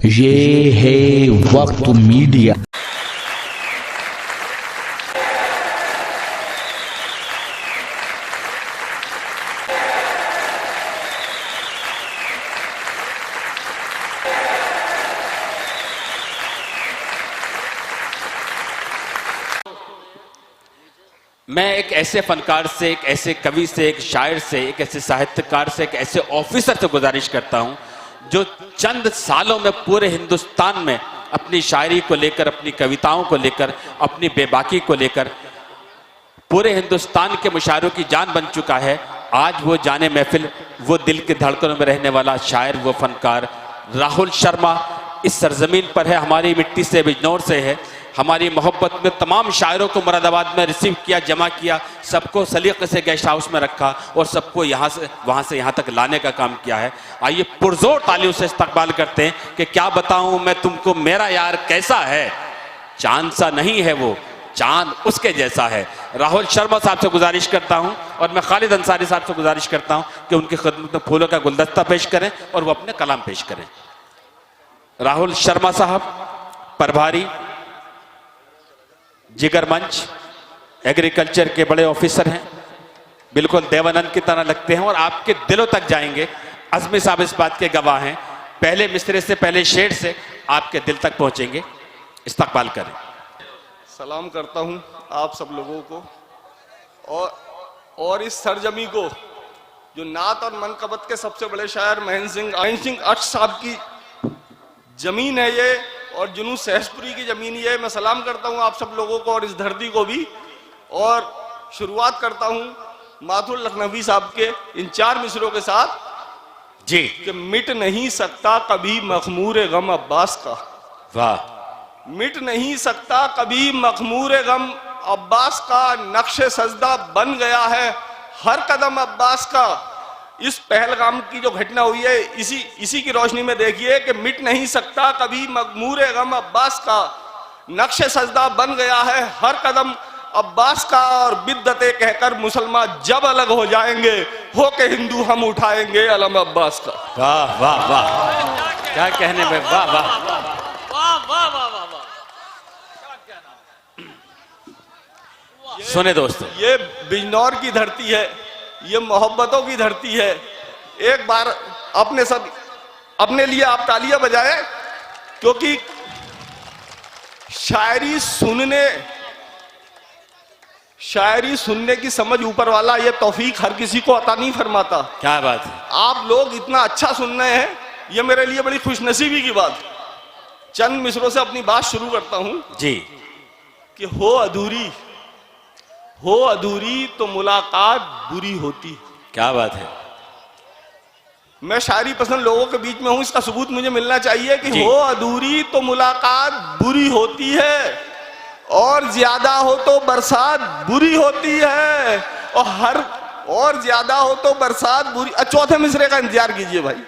ये है वक्त मीडिया। मैं एक ऐसे फनकार से, एक ऐसे कवि से, एक शायर से, एक ऐसे साहित्यकार से, एक ऐसे ऑफिसर से गुजारिश करता हूं जो चंद सालों में पूरे हिंदुस्तान में अपनी शायरी को लेकर, अपनी कविताओं को लेकर, अपनी बेबाकी को लेकर पूरे हिंदुस्तान के मुशायरों की जान बन चुका है। आज वो जाने महफिल, वो दिल के धड़कनों में रहने वाला शायर, वो फनकार राहुल शर्मा इस सरजमीन पर है, हमारी मिट्टी से, बिजनौर से है। हमारी मोहब्बत में तमाम शायरों को मुरादाबाद में रिसीव किया, जमा किया, सबको सलीके से गेस्ट हाउस में रखा और सबको यहाँ से वहाँ से यहाँ तक लाने का काम किया है। आइए पुरजोर तालियों से इस्तकबाल करते हैं कि क्या बताऊं मैं तुमको मेरा यार कैसा है, चांद सा नहीं है वो, चांद उसके जैसा है। राहुल शर्मा साहब से गुजारिश करता हूं और मैं खालिद अंसारी साहब से गुजारिश करता हूं कि उनकी खिदमत में फूलों का गुलदस्ता पेश करें और वो अपने कलाम पेश करें। राहुल शर्मा साहब प्रभारी जिगर मंच एग्रीकल्चर के बड़े ऑफिसर हैं, बिल्कुल देवानंद की तरह लगते हैं और आपके दिलों तक जाएंगे। अज़मी साहब इस बात के गवाह हैं, पहले मिसरे से, पहले शेर से आपके दिल तक पहुंचेंगे। इस्तकबाल करें। सलाम करता हूं आप सब लोगों को और इस सरजमी को जो नात और मनकबत के सबसे बड़े शायर महेंद्र सिंह अट साहब की जमीन है ये, और जुनून सहसपुरी की जमीन ये। मैं सलाम करता हूं आप सब लोगों को और इस धरती को भी, और शुरुआत करता हूं माथुर लखनवी साहब के इन 4 मिसरों के साथ जी। कि मिट नहीं सकता कभी मखमूर गम अब्बास का। वाह। मिट नहीं सकता कभी मखमूर गम अब्बास का, नक्शे सजदा बन गया है हर कदम अब्बास का। इस पहलगाम की जो घटना हुई है इसी की रोशनी में देखिए कि मिट नहीं सकता कभी मखमूर गम अब्बास का, नक्शे सजदा बन गया है हर कदम अब्बास का। और बिद्दते कहकर मुसलमान जब अलग हो जाएंगे, हो के हिंदू हम उठाएंगे अलम अब्बास का। वाह वाह वाह, क्या कहने में, वाह वाह सुने दोस्तों, ये बिजनौर की धरती है, ये मोहब्बतों की धरती है। एक बार अपने लिए आप तालियां बजाएं, क्योंकि शायरी सुनने की समझ ऊपर वाला ये तौफीक हर किसी को अता नहीं फरमाता। क्या बात है। आप लोग इतना अच्छा सुन रहे हैं, ये मेरे लिए बड़ी खुशनसीबी की बात। चंद मिसरों से अपनी बात शुरू करता हूं जी। कि हो अधूरी तो मुलाकात बुरी होती। क्या बात है। मैं शायरी पसंद लोगों के बीच में हूं, इसका सबूत मुझे मिलना चाहिए कि हो अधूरी तो मुलाकात बुरी होती है, और ज्यादा हो तो बरसात बुरी होती है, और ज्यादा हो तो बरसात बुरी। चौथे मिसरे का इंतजार कीजिए भाई।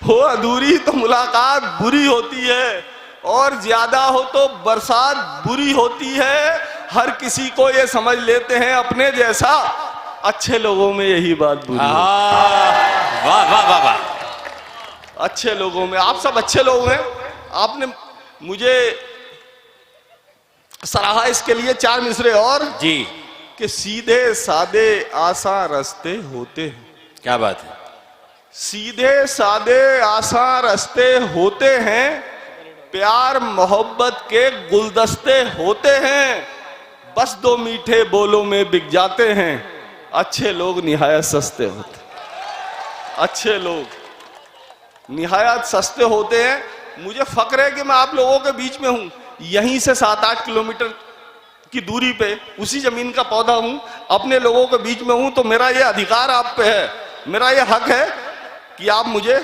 हो अधूरी तो मुलाकात बुरी होती है, और ज्यादा हो तो बरसात बुरी होती है, हर किसी को ये समझ लेते हैं अपने जैसा, अच्छे लोगों में यही बात बुरी। वाह वाह वाह वाह। अच्छे लोगों में, आप सब अच्छे लोग हैं, आपने मुझे सराहा इसके लिए। 4 मिसरे और जी। कि सीधे सादे आसान रास्ते होते हैं। क्या बात है। सीधे सादे आसान रास्ते होते हैं, प्यार मोहब्बत के गुलदस्ते होते हैं, बस 2 मीठे बोलों में बिक जाते हैं, अच्छे लोग निहायत सस्ते होते हैं। अच्छे लोग निहायत सस्ते होते हैं। मुझे फक्र है कि मैं आप लोगों के बीच में हूं, यहीं से 7-8 किलोमीटर की दूरी पे उसी जमीन का पौधा हूं, अपने लोगों के बीच में हूं। तो मेरा ये अधिकार आप पे है, मेरा ये हक है कि आप मुझे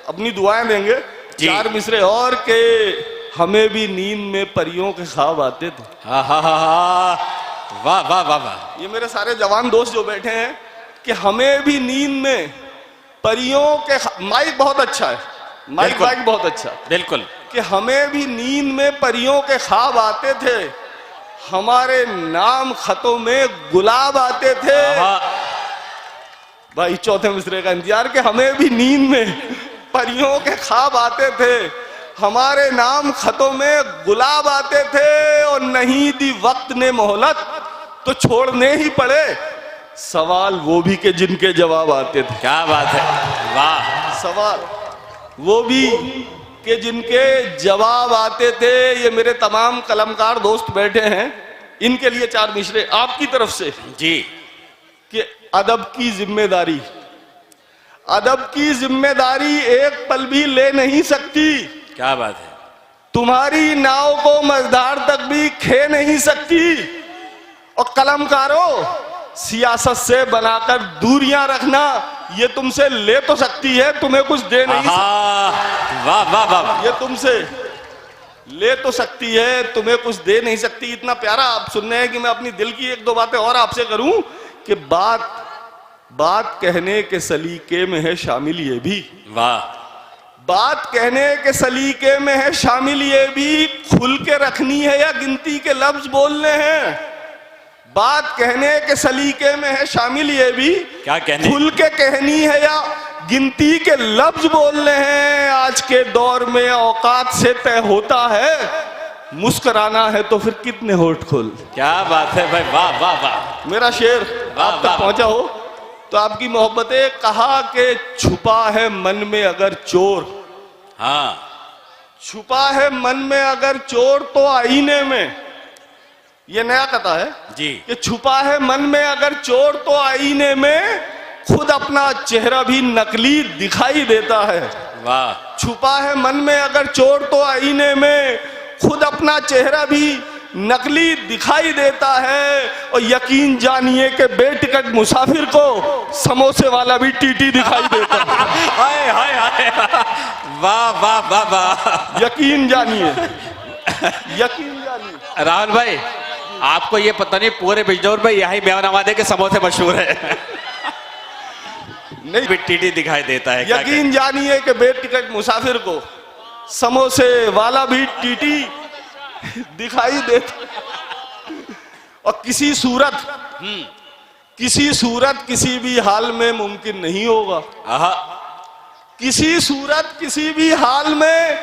अपनी दुआएं देंगे। 4 मिसरे और के हमें भी नींद में परियों के ख्वाब आते थे। हा हा हा हा। वाह वाह वाह वाह। ये मेरे सारे जवान दोस्त जो बैठे हैं कि हमें भी नींद में परियों के, माइक बहुत अच्छा है, माइक बहुत अच्छा, बिल्कुल, कि हमें भी नींद में परियों के ख्वाब आते थे, हमारे नाम खतों में गुलाब आते थे। भाई चौथे मिसरे का इंतजार कि हमें भी नींद में परियों के ख्वाब आते थे, हमारे नाम खतों में गुलाब आते थे, और नहीं दी वक्त ने मोहलत तो छोड़ने ही पड़े सवाल वो भी के जिनके जवाब आते थे। क्या बात है, वाह। सवाल वो भी के जिनके जवाब आते थे। ये मेरे तमाम कलमकार दोस्त बैठे हैं, इनके लिए 4 मिसरे आपकी तरफ से जी। कि अदब की जिम्मेदारी, अदब की जिम्मेदारी एक पल भी ले नहीं सकती। क्या बात है। तुम्हारी नाव को मझधार तक भी खे नहीं सकती। और कलमकारों, सियासत से बनाकर दूरियां रखना, ये तुमसे ले तो सकती है, तुम्हें कुछ दे नहीं सकती। वाह वाह वाह। ये तुमसे ले तो सकती है, तुम्हें कुछ दे नहीं सकती। इतना प्यारा आप सुन रहे हैं कि मैं अपनी दिल की 1-2 बातें और आपसे करूं कि बात कहने के सलीके में है शामिल ये भी। वाह। बात कहने के सलीके में है शामिल ये भी, खुल के रखनी है या गिनती के लफ्ज बोलने हैं। बात कहने के सलीके में है शामिल ये भी, क्या कहने, खुल के कहनी है या गिनती के लफ्ज बोलने हैं। आज के दौर में औकात से तय होता है, मुस्कुराना है तो फिर कितने होठ खोल। क्या बात है भाई, वाह वाह वाह। मेरा शेर वाह, आप तक वाह। पहुंचा हो तो आपकी मोहब्बतें। कहा कि छुपा है मन में अगर चोर, हाँ, छुपा है मन में अगर चोर तो आईने में। ये नया कथा है जी। कि छुपा है मन में अगर चोर तो आईने में, खुद अपना चेहरा भी नकली दिखाई देता है। वाह। छुपा है मन में अगर चोर तो आईने में, खुद अपना चेहरा भी नकली दिखाई देता है। और यकीन जानिए कि बेटिकट मुसाफिर को समोसे वाला भी टीटी दिखाई देता है। हाय हाय हाय, वाह वाह वाह वाह। यकीन जानिए, यकीन जानिए। राहुल भाई, आपको ये पता नहीं पूरे बिजनौर में यही मेवानाबाद के समोसे मशहूर है। नहीं, भी टीटी दिखाई देता है। यकीन जानिए कि बेटिकट मुसाफिर को समोसे वाला भी टीटी दिखाई देता। और किसी सूरत किसी भी हाल में मुमकिन नहीं होगा। किसी सूरत किसी भी हाल में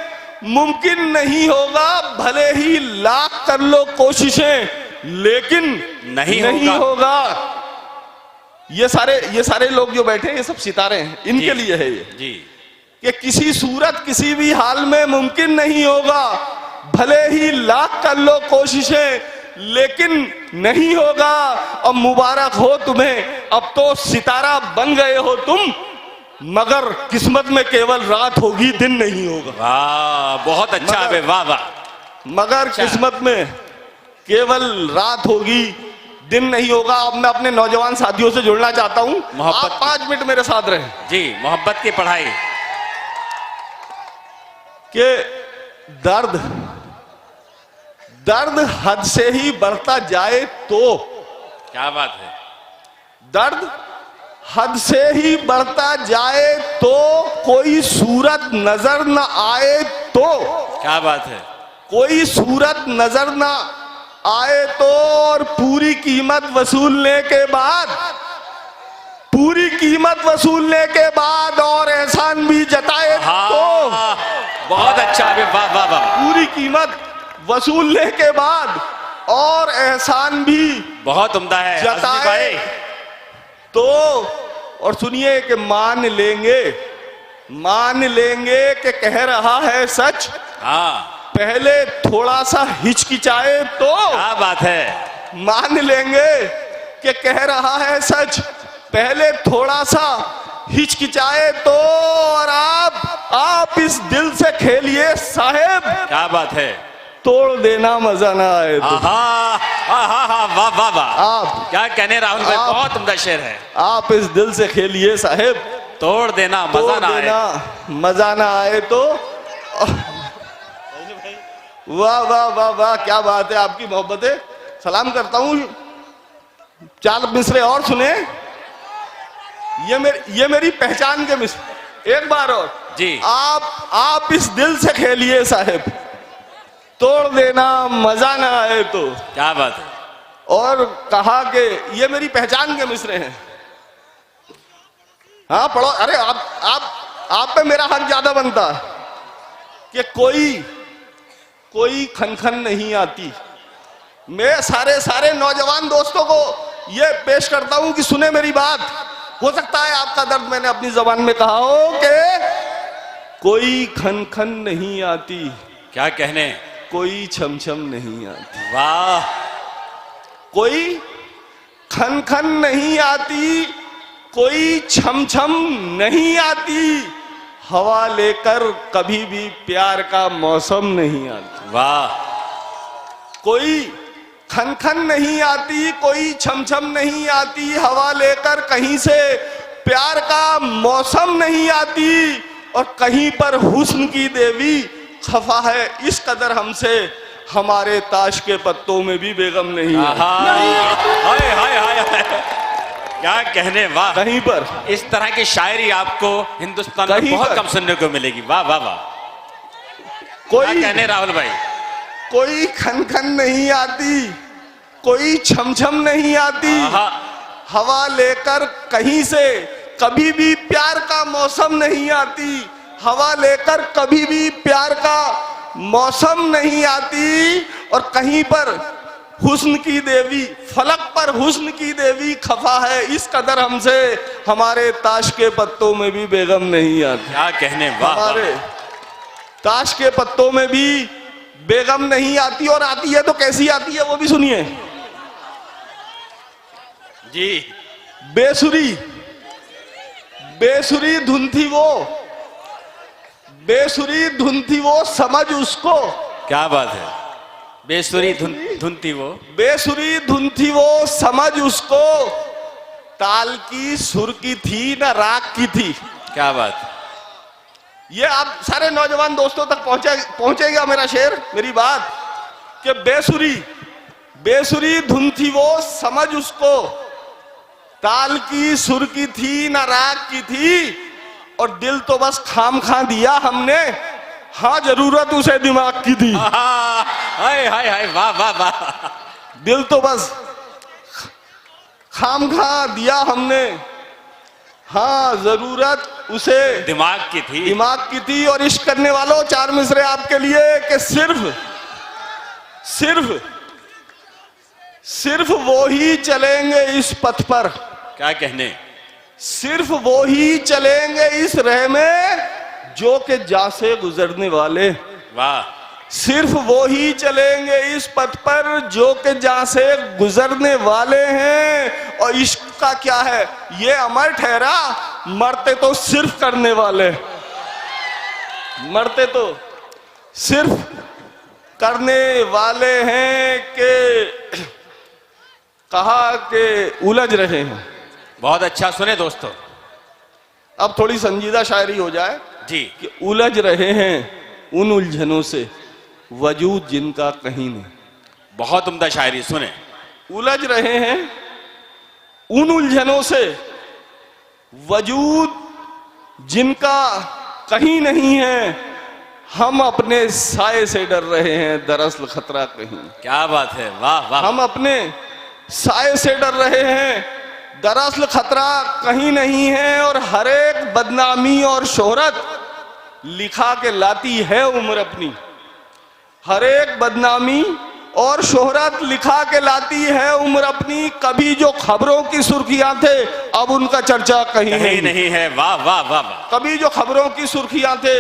मुमकिन नहीं होगा, भले ही लाख कर लो कोशिशें, लेकिन नहीं होगा। ये सारे लोग जो बैठे हैं, ये सब सितारे हैं, इनके लिए है ये जी। कि किसी सूरत किसी भी हाल में मुमकिन नहीं होगा, भले ही लाख कर लो कोशिशें, लेकिन नहीं होगा। और मुबारक हो तुम्हें, अब तो सितारा बन गए हो तुम, मगर किस्मत में केवल रात होगी, दिन नहीं होगा। वाह, बहुत अच्छा है, वाह वाह। मगर किस्मत में केवल रात होगी, दिन नहीं होगा। अब मैं अपने नौजवान साथियों से जुड़ना चाहता हूं, आप 5 मिनट मेरे साथ रहें जी। मोहब्बत की पढ़ाई के दर्द हद से ही बढ़ता जाए तो, क्या बात है। दर्द हद से ही बढ़ता जाए तो, कोई सूरत नजर न आए तो, क्या बात है। कोई सूरत नजर न आए तो, और पूरी कीमत वसूलने के बाद और एहसान भी जताए तो। बहुत अच्छा है, वाह वाह वाह। पूरी कीमत वसूलने के बाद और एहसान भी बहुत उम्दा है जताए तो। और सुनिए कि मान लेंगे कि कह रहा है सच, हाँ, पहले थोड़ा सा हिचकिचाए तो। क्या बात है। मान लेंगे कि कह रहा है सच, पहले थोड़ा सा हिचकिचाए तो। और आप इस दिल से खेलिए साहेब, क्या बात है। तोड़ देना मजा ना आए तो। वाह वाह वाह। आप क्या कहने राहुल भाई, बहुत उम्दा शेर है। आप इस दिल से खेलिए साहेब, तोड़ देना मजा ना आए तो। वाह वाह वाह वाह, क्या बात है आपकी मोहब्बतें। सलाम करता हूं। 4 मिसरे और सुने, ये मेरी पहचान के मिसरे। एक बार और जी। आप इस दिल से खेलिए साहेब, तोड़ देना मजा ना आए तो। क्या बात है। और कहा कि ये मेरी पहचान के मिसरे हैं। हाँ पढ़ो। अरे आप आप पे मेरा हक ज्यादा बनता है कि कोई खनखन नहीं आती। मैं सारे नौजवान दोस्तों को ये पेश करता हूं कि सुने मेरी बात। हो सकता है आपका दर्द मैंने अपनी जबान में कहा हो कि कोई खनखन नहीं आती, क्या कहने, कोई छमछम नहीं आती। वाह, कोई खनखन नहीं आती, कोई छमछम नहीं आती, हवा लेकर कभी भी प्यार का मौसम नहीं आता। वाह, कोई खनखन नहीं आती, कोई छमछम नहीं आती, हवा लेकर कहीं से प्यार का मौसम नहीं आती, और कहीं पर हुस्न की देवी खफा है इस कदर हमसे, हमारे ताश के पत्तों में भी बेगम नहीं हाय हाय हाय हाय, क्या कहने, वाह। कहीं पर इस तरह की शायरी आपको हिंदुस्तान में बहुत कम सुनने को मिलेगी। वाह वाह वाह, क्या कहने राहुल भाई। कोई खनखन नहीं आती, कोई छमछम नहीं आती, हवा लेकर कहीं से कभी भी प्यार का मौसम नहीं आती, हवा लेकर कभी भी प्यार का मौसम नहीं आती, और कहीं पर हुस्न की देवी, फलक पर हुस्न की देवी खफा है इस कदर हमसे, हमारे ताश के पत्तों में भी बेगम नहीं आती। क्या कहने, वाह। हमारे ताश के पत्तों में भी बेगम नहीं आती, और आती है तो कैसी आती है वो भी सुनिए जी। बेसुरी धुन थी वो, बेसुरी धुन थी वो, समझ उसको। क्या बात है, बेसुरी धुन थी वो, बेसुरी धुन थी वो, समझ उसको, ताल की सुर की थी न राग की थी। क्या बात। ये आप सारे नौजवान दोस्तों तक पहुंचेगा मेरा शेर, मेरी बात, कि बेसुरी धुन थी वो, समझ उसको, ताल की सुर की थी न राग की थी, और दिल तो बस खाम खा दिया हमने, हाँ जरूरत उसे दिमाग की थी। हाय हाय हाय, वाह वाह वाह। दिल तो बस खाम खा दिया हमने, हाँ जरूरत उसे दिमाग की थी। और इश्क करने वालों, चार मिसरे आपके लिए कि सिर्फ वो ही चलेंगे इस पथ पर। क्या कहने, सिर्फ वो ही चलेंगे इस राह में जो कि जा से गुजरने वाले। वाह। सिर्फ वो ही चलेंगे इस पथ पर जो कि जा से गुजरने वाले हैं। और इश्क का क्या है, ये अमर ठहरा, मरते तो सिर्फ करने वाले, मरते तो सिर्फ करने वाले हैं। कि कहा कि उलझ रहे हैं। बहुत अच्छा, सुने दोस्तों। अब थोड़ी संजीदा शायरी हो जाए जी। कि उलझ रहे हैं उन उलझनों से, वजूद जिनका कहीं नहीं। बहुत उम्दा शायरी, सुने। उलझ रहे हैं उन उलझनों से, वजूद जिनका कहीं नहीं है, हम अपने साए से डर रहे हैं, दरअसल खतरा कहीं। क्या बात है, वाह वाह। हम अपने साए से डर रहे हैं, दरअसल खतरा कहीं नहीं है। और हर एक बदनामी और शोहरत लिखा के लाती है उम्र अपनी, हर एक बदनामी और शोहरत लिखा के लाती है उम्र अपनी। कभी जो खबरों की सुर्खियां थे, अब उनका चर्चा कहीं नहीं है। वाह वाह वाह वाह। कभी जो खबरों की सुर्खियां थे,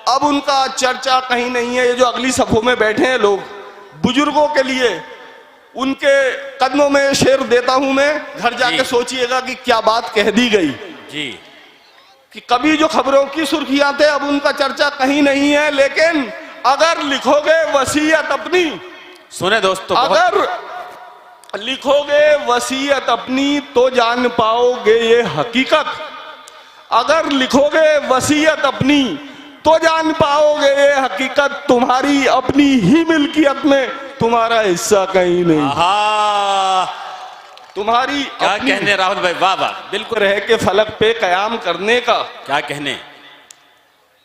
अब उनका चर्चा कहीं नहीं है। ये जो अगली सफों में बैठे हैं लोग, बुजुर्गों के लिए उनके कदमों में शेर देता हूं मैं, घर जाके सोचिएगा कि क्या बात कह दी गई जी। कि कभी जो खबरों की सुर्खियां थे, अब उनका चर्चा कहीं नहीं है। लेकिन अगर लिखोगे वसीयत अपनी, सुने दोस्तों, अगर लिखोगे वसीयत अपनी तो जान पाओगे ये हकीकत। अगर लिखोगे वसीयत अपनी तो जान पाओगे ये हकीकत, तुम्हारी अपनी ही मिल्कियत में तुम्हारा हिस्सा कहीं नहीं। तुम्हारी क्या कहने राहुल भाई, वाह वाह। बिल्कुल रह के फलक पे कयाम करने का। क्या कहने,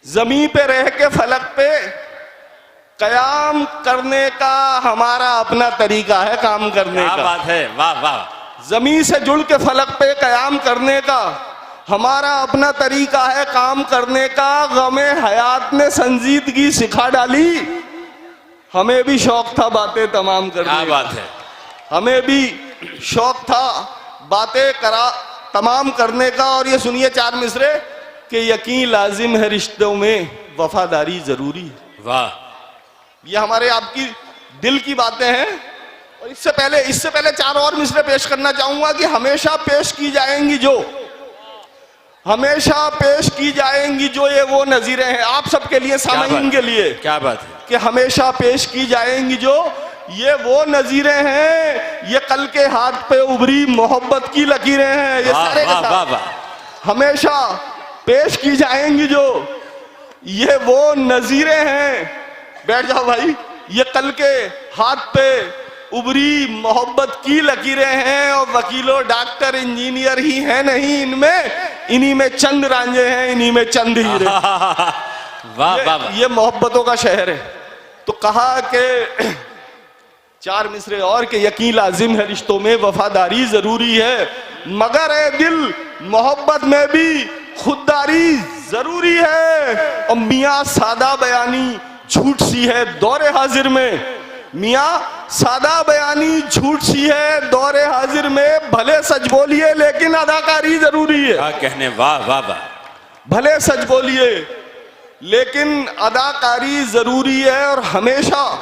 जमीन पे रह के फलक पे कयाम करने का हमारा अपना तरीका है काम करने का। क्या बात है, वाह वाह। जमीन से जुड़ के फलक पे कयाम करने का हमारा अपना तरीका है काम करने का। गमे हयात ने संजीदगी सिखा डाली, हमें भी शौक था बातें तमाम करने क्या का। बात है। हमें भी शौक था बातें तमाम करने का। और ये सुनिए चार मिसरे कि यकीन लाजिम है रिश्तों में, वफादारी जरूरी है। वाह, ये हमारे आपकी दिल की बातें हैं। और इससे पहले चार और मिसरे पेश करना चाहूंगा कि हमेशा पेश की जाएंगी जो, हमेशा पेश की जाएंगी जो ये वो नजीरें हैं आप सबके लिए, सामाईन के लिए। क्या बात है कि हमेशा पेश की जाएंगी जो ये वो नजीरें हैं, ये कल के हाथ पे उभरी मोहब्बत की लकीरें हैं। ये सारे के सारे हमेशा पेश की जाएंगी जो ये वो नजीरें हैं। बैठ जाओ भाई। ये कल के हाथ पे उभरी मोहब्बत की लकीरें हैं। और वकीलों डॉक्टर इंजीनियर ही हैं नहीं इनमें, इन्हीं में चंद रांझे हैं, इन्हीं में चंद हीरे। वाह वाह। ये मोहब्बतों का शहर है। तो कहा कि चार मिसरे और के यकीन लाजिम है रिश्तों में, वफादारी जरूरी है, मगर ए दिल मोहब्बत में भी खुददारी जरूरी है। और मियाँ सादा बयानी झूठ सी है दौरे हाजिर में, मियाँ सादा बयानी झूठ सी है दौरे हाजिर में। भले सच बोलिए लेकिन अदाकारी जरूरी है। क्या कहने, वाह वाह वाह। भले सच बोलिए लेकिन अदाकारी जरूरी है। और हमेशा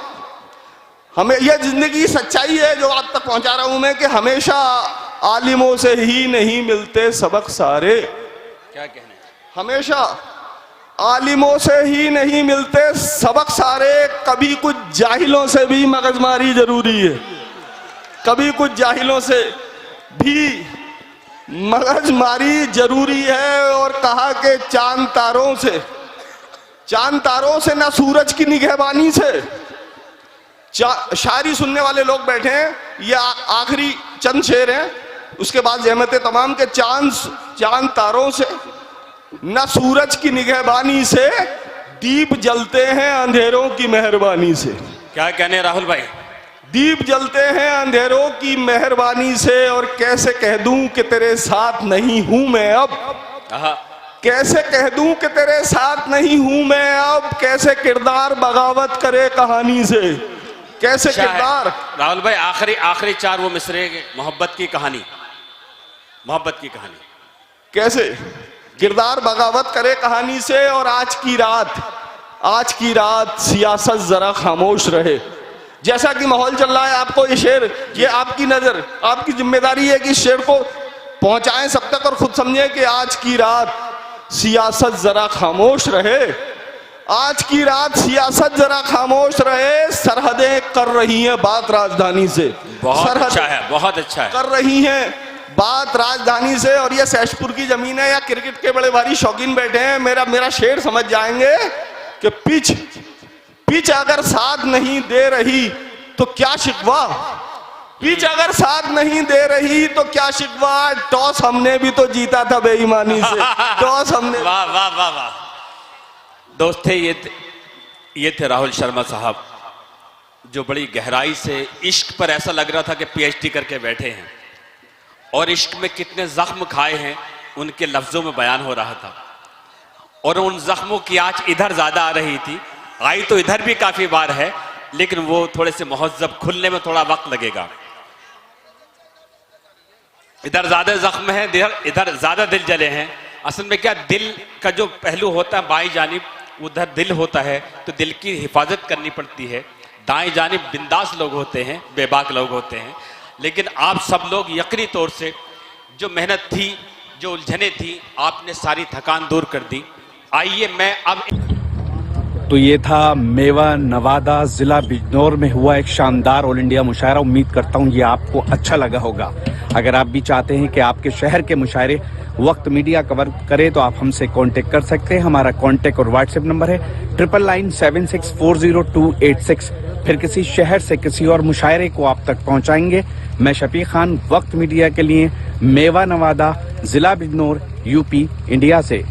हमें यह जिंदगी सच्चाई है जो आप तक पहुंचा रहा हूं मैं कि हमेशा आलिमों से ही नहीं मिलते सबक सारे। क्या कहने, हमेशा आलिमों से ही नहीं मिलते सबक सारे। कभी कुछ जाहिलों से भी मगजमारी जरूरी है, कभी कुछ जाहिलों से भी मगजमारी जरूरी है। और कहा कि चांद तारों से ना सूरज की निगहबानी से। शायरी सुनने वाले लोग बैठे हैं, ये आखिरी चंद शेर हैं, उसके बाद जहमत तमाम के चांद तारों से न सूरज की निगहबानी से, दीप जलते हैं अंधेरों की मेहरबानी से। क्या कहने राहुल भाई। दीप जलते हैं अंधेरों की मेहरबानी से। और कैसे कह दूं कि तेरे साथ नहीं हूं मैं अब, कैसे कह दूं कि तेरे साथ नहीं हूं मैं अब। कैसे किरदार बगावत करे कहानी से, कैसे किरदार। राहुल भाई आखिरी चार वो मिसरे, मोहब्बत की कहानी, मोहब्बत की कहानी। कैसे किरदार बगावत करे कहानी से। और आज की रात सियासत जरा खामोश रहे। जैसा कि माहौल चल रहा है, आपको ये शेर, ये आपकी नजर, आपकी जिम्मेदारी है कि शेर को पहुंचाएं सब तक और खुद समझें कि आज की रात सियासत जरा खामोश रहे। आज की रात सियासत जरा खामोश रहे। सरहदें कर रही हैं बात राजधानी से। बहुत अच्छा है, बहुत अच्छा है। कर रही हैं बात राजधानी से। और ये सहजपुर की जमीन है, या क्रिकेट के बड़े भारी शौकीन बैठे हैं, मेरा शेर समझ जाएंगे कि पिच अगर साथ नहीं दे रही तो क्या शिकवा। पिच अगर साथ नहीं दे रही तो क्या शिकवा। टॉस हमने भी तो जीता था बेईमानी से, टॉस हमने। वाह वाह वाह वाह। दोस्त थे ये थे राहुल शर्मा साहब, जो बड़ी गहराई से इश्क पर ऐसा लग रहा था कि पीएचडी करके बैठे हैं। और इश्क में कितने जख्म खाए हैं उनके लफ्जों में बयान हो रहा था। और उन जख्मों की आज इधर ज्यादा आ रही थी, आई तो इधर भी काफी बार है, लेकिन वो थोड़े से मुहज्जब खुलने में थोड़ा वक्त लगेगा। इधर ज्यादा जख्म है, इधर ज्यादा दिल जले हैं। असल में क्या, दिल का जो पहलू होता है बाईं जानिब, उधर दिल होता है तो दिल की हिफाजत करनी पड़ती है। दाएं जानिब बिंदास लोग होते हैं, बेबाक लोग होते हैं। लेकिन आप सब लोग यकीनी तौर से जो मेहनत थी, जो उलझने थी, आपने सारी थकान दूर कर दी। आइए मैं अब तो ये था मेवा नवादा जिला बिजनौर में हुआ एक शानदार ऑल इंडिया मुशायरा। उम्मीद करता हूँ ये आपको अच्छा लगा होगा। अगर आप भी चाहते हैं कि आपके शहर के मुशायरे वक्त मीडिया कवर करे तो आप हमसे कांटेक्ट कर सकते हैं। हमारा कांटेक्ट और व्हाट्सएप नंबर है 9997640286। फिर किसी शहर से किसी और मुशायरे को आप तक पहुंचाएंगे। मैं शफीक खान, वक्त मीडिया के लिए, मेवा नवादा, जिला बिजनौर, यूपी, इंडिया से।